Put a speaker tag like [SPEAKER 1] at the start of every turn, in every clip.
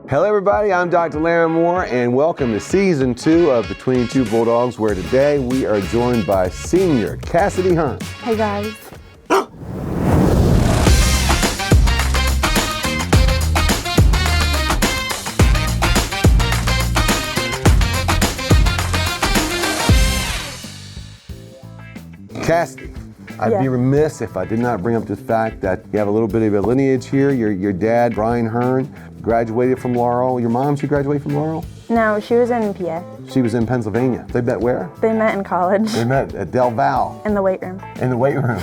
[SPEAKER 1] Hello everybody, I'm Dr. Larimore and welcome to Season 2 of Between Two Bulldogs, where today we are joined by Senior Cassidy Hearn.
[SPEAKER 2] Hey guys.
[SPEAKER 1] Cassidy, I'd be remiss if I did not bring up the fact that you have a little bit of a lineage here. Your dad, Brian Hearn, graduated from Laurel. Your mom, she graduated from Laurel?
[SPEAKER 2] No, she was in PA.
[SPEAKER 1] She was in Pennsylvania. They met where?
[SPEAKER 2] They met in college.
[SPEAKER 1] They met at Del Val.
[SPEAKER 2] In the weight room.
[SPEAKER 1] In the weight room.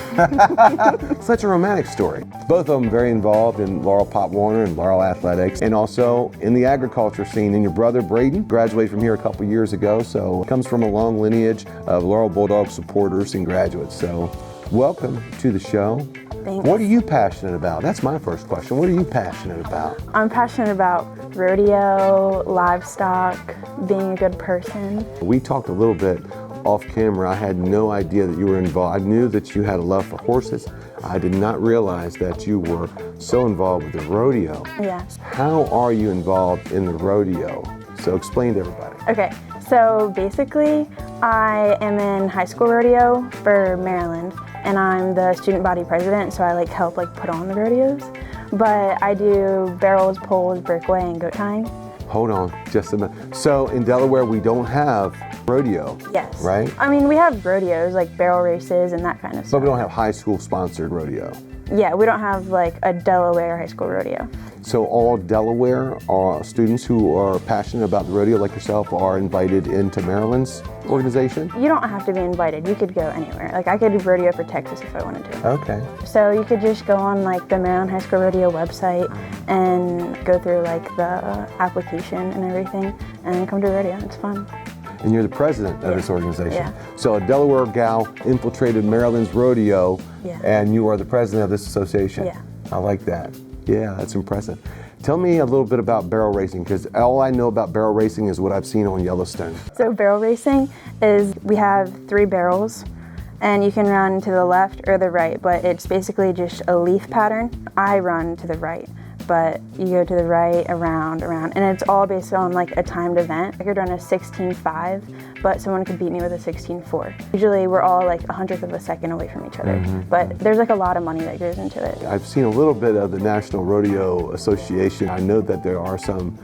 [SPEAKER 1] Such a romantic story. Both of them very involved in Laurel Pop Warner and Laurel Athletics, and also in the agriculture scene. And your brother, Braden, graduated from here a couple years ago, so comes from a long lineage of Laurel Bulldog supporters and graduates. So welcome to the show.
[SPEAKER 2] Thanks.
[SPEAKER 1] What are you passionate about? That's my first question. What are you passionate about?
[SPEAKER 2] I'm passionate about rodeo, livestock, being a good person.
[SPEAKER 1] We talked a little bit off camera. I had no idea that you were involved. I knew that you had a love for horses. I did not realize that you were so involved with the rodeo.
[SPEAKER 2] Yes.
[SPEAKER 1] How are you involved in the rodeo? So explain to everybody.
[SPEAKER 2] Okay, so basically I am in high school rodeo for Maryland, and I'm the student body president, so I help put on the rodeos. But I do barrels, poles, breakaway, and goat tying.
[SPEAKER 1] Hold on just a minute. So in Delaware, we don't have rodeo.
[SPEAKER 2] Yes.
[SPEAKER 1] Right?
[SPEAKER 2] I mean, we have rodeos, like barrel races and that kind of
[SPEAKER 1] But
[SPEAKER 2] stuff.
[SPEAKER 1] we don't have high school sponsored rodeo.
[SPEAKER 2] Yeah, we don't have a Delaware high school rodeo.
[SPEAKER 1] So all Delaware students who are passionate about the rodeo like yourself are invited into Maryland's organization?
[SPEAKER 2] You don't have to be invited. You could go anywhere. I could do rodeo for Texas if I wanted to.
[SPEAKER 1] Okay.
[SPEAKER 2] So you could just go on the Maryland High School Rodeo website and go through the application and everything and come to rodeo. It's fun.
[SPEAKER 1] And you're the president of this organization.
[SPEAKER 2] Yeah.
[SPEAKER 1] So a Delaware gal infiltrated Maryland's rodeo,
[SPEAKER 2] Yeah.
[SPEAKER 1] and you are the president of this association.
[SPEAKER 2] Yeah.
[SPEAKER 1] I like that. Yeah, that's impressive. Tell me a little bit about barrel racing, because all I know about barrel racing is what I've seen on Yellowstone.
[SPEAKER 2] So barrel racing is we have 3 barrels, and you can run to the left or the right, but it's basically just a leaf pattern. I run to the right, but you go to the right, around, and it's all based on a timed event. I could run a 16.5, but someone could beat me with a 16.4. Usually we're all a 100th of a second away from each other, but there's a lot of money that goes into it.
[SPEAKER 1] I've seen a little bit of the National Rodeo Association. I know that there are some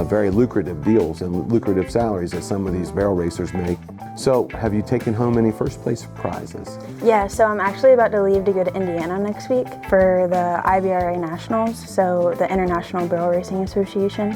[SPEAKER 1] very lucrative deals and lucrative salaries that some of these barrel racers make. So have you taken home any first place prizes?
[SPEAKER 2] Yeah, so I'm actually about to leave to go to Indiana next week for the IBRA Nationals, so the International Barrel Racing Association.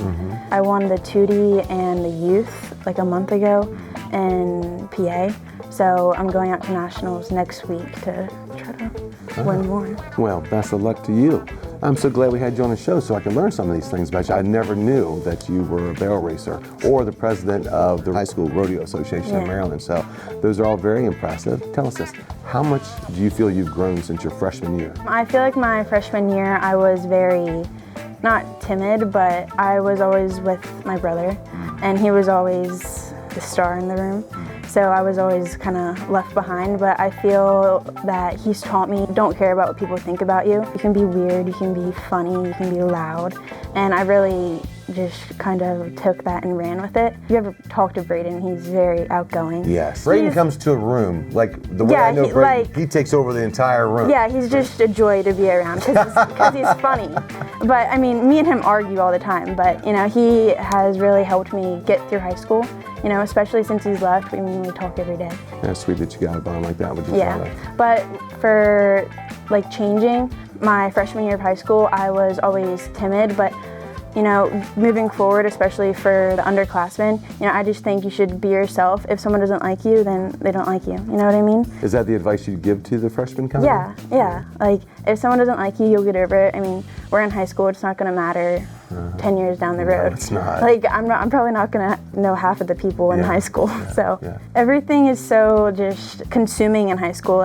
[SPEAKER 2] I won the 2D and the youth a month ago in PA, so I'm going out to Nationals next week to try to win more.
[SPEAKER 1] Well, best of luck to you. I'm so glad we had you on the show so I can learn some of these things about you. I never knew that you were a barrel racer or the president of the High School Rodeo Association of Maryland. So those are all very impressive. Tell us this, how much do you feel you've grown since your freshman year?
[SPEAKER 2] I feel like my freshman year I was very, not timid, but I was always with my brother, and he was always the star in the room. So I was always kind of left behind, but I feel that he's taught me, don't care about what people think about you. You can be weird, you can be funny, you can be loud, and I really just kind of took that and ran with it. If you ever talk to Braden, he's very outgoing.
[SPEAKER 1] Yes. Braden comes to a room, the way I know Braden, he takes over the entire room.
[SPEAKER 2] Yeah, he's just a joy to be around because he's funny. But I mean, me and him argue all the time, but he has really helped me get through high school. Especially since he's left, we talk every day.
[SPEAKER 1] That's sweet that you got a bond like that with your father.
[SPEAKER 2] But for changing, my freshman year of high school, I was always timid, but moving forward, especially for the underclassmen, I just think you should be yourself. If someone doesn't like you, then they don't like you. You know what I mean?
[SPEAKER 1] Is that the advice you'd give to the freshmen coming?
[SPEAKER 2] Yeah. If someone doesn't like you, you'll get over it. I mean, we're in high school, it's not gonna matter 10 years down the road.
[SPEAKER 1] No, it's not.
[SPEAKER 2] I'm probably not gonna know half of the people in high school. Everything is so just consuming in high school.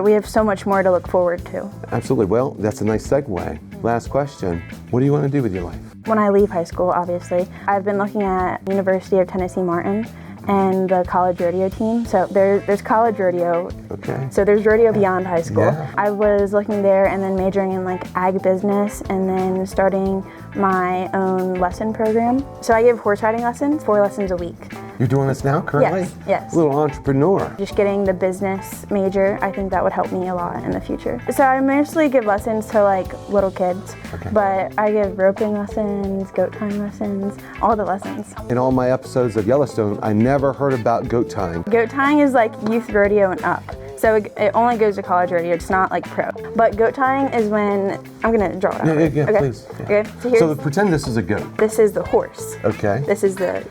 [SPEAKER 2] We have so much more to look forward to.
[SPEAKER 1] Absolutely. Well, that's a nice segue. Last question. What do you want to do with your life?
[SPEAKER 2] When I leave high school, obviously, I've been looking at University of Tennessee Martin, and the college rodeo team. So there's college rodeo.
[SPEAKER 1] Okay.
[SPEAKER 2] So there's rodeo beyond high school.
[SPEAKER 1] Yeah.
[SPEAKER 2] I was looking there and then majoring in like ag business and then starting my own lesson program. So I give horse riding lessons, 4 lessons a week.
[SPEAKER 1] You're doing this now currently?
[SPEAKER 2] Yes, yes.
[SPEAKER 1] Little entrepreneur.
[SPEAKER 2] Just getting the business major, I think that would help me a lot in the future. So I mostly give lessons to like little kids,
[SPEAKER 1] Okay.
[SPEAKER 2] but I give roping lessons, goat tying lessons, all the lessons.
[SPEAKER 1] In all my episodes of Yellowstone, I never heard about goat tying.
[SPEAKER 2] Goat tying is like youth rodeo and up. So it only goes to college rodeo, it's not like pro. But goat tying is when, I'm gonna draw it out.
[SPEAKER 1] Yeah,
[SPEAKER 2] okay?
[SPEAKER 1] please. Yeah.
[SPEAKER 2] Okay, so here's,
[SPEAKER 1] So pretend this is a goat.
[SPEAKER 2] this is the horse.
[SPEAKER 1] Okay.
[SPEAKER 2] This is the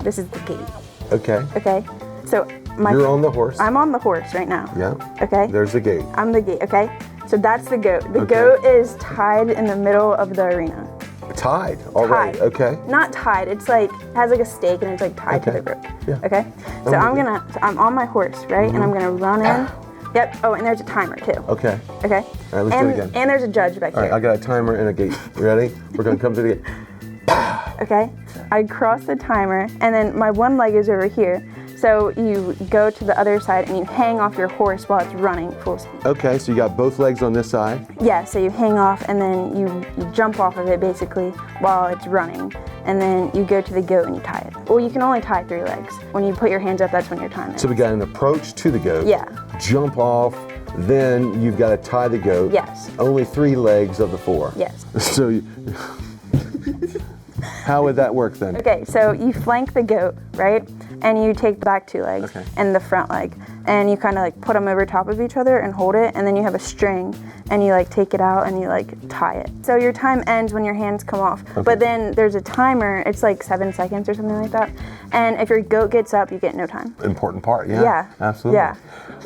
[SPEAKER 2] gate,
[SPEAKER 1] Okay.
[SPEAKER 2] okay? So
[SPEAKER 1] You're on the horse.
[SPEAKER 2] I'm on the horse right now.
[SPEAKER 1] Yeah.
[SPEAKER 2] Okay?
[SPEAKER 1] There's the gate.
[SPEAKER 2] I'm the gate, okay? So that's the goat. The
[SPEAKER 1] Okay.
[SPEAKER 2] goat is tied in the middle of the arena.
[SPEAKER 1] Tied already.
[SPEAKER 2] Tied.
[SPEAKER 1] Okay.
[SPEAKER 2] Not tied, it's like, has like a stake and it's like tied to
[SPEAKER 1] Okay.
[SPEAKER 2] the rope.
[SPEAKER 1] Yeah.
[SPEAKER 2] Okay? So I'm on my horse, right? And I'm gonna run in. Yep, oh, and there's a timer too.
[SPEAKER 1] Okay.
[SPEAKER 2] Okay?
[SPEAKER 1] All right, let's do it again.
[SPEAKER 2] And there's a judge back
[SPEAKER 1] All right,
[SPEAKER 2] here.
[SPEAKER 1] I got a timer and a gate. You ready? We're gonna come to the gate.
[SPEAKER 2] Okay? I cross the timer and then my one leg is over here. So you go to the other side and you hang off your horse while it's running full speed.
[SPEAKER 1] Okay, so you got both legs on this side.
[SPEAKER 2] Yeah, so you hang off and then you jump off of it basically while it's running. And then you go to the goat and you tie it. Well, you can only tie 3 legs. When you put your hands up, that's when you're tying it.
[SPEAKER 1] So we got an approach to the goat.
[SPEAKER 2] Yeah.
[SPEAKER 1] Jump off, then you've got to tie the goat.
[SPEAKER 2] Yes.
[SPEAKER 1] Only 3 legs of the 4.
[SPEAKER 2] Yes.
[SPEAKER 1] So you, how would that work then?
[SPEAKER 2] Okay, so you flank the goat, right? And you take the back 2 legs
[SPEAKER 1] Okay.
[SPEAKER 2] and the front leg. And you kind of like put them over top of each other and hold it. And then you have a string and you like take it out and you like tie it. So your time ends when your hands come off.
[SPEAKER 1] Okay.
[SPEAKER 2] But then there's a timer, it's like 7 seconds or something like that. And if your goat gets up, you get no time.
[SPEAKER 1] Important part, yeah.
[SPEAKER 2] Yeah.
[SPEAKER 1] Absolutely.
[SPEAKER 2] Yeah.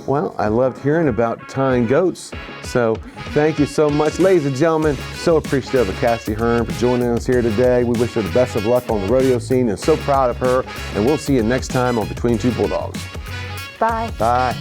[SPEAKER 1] Well, I loved hearing about tying goats. So thank you so much, ladies and gentlemen. So appreciative of Cassidy Hearn for joining us here today. We wish her the best of luck on the rodeo scene and so proud of her. And we'll see you next time on Between Two Bulldogs.
[SPEAKER 2] Bye.
[SPEAKER 1] Bye.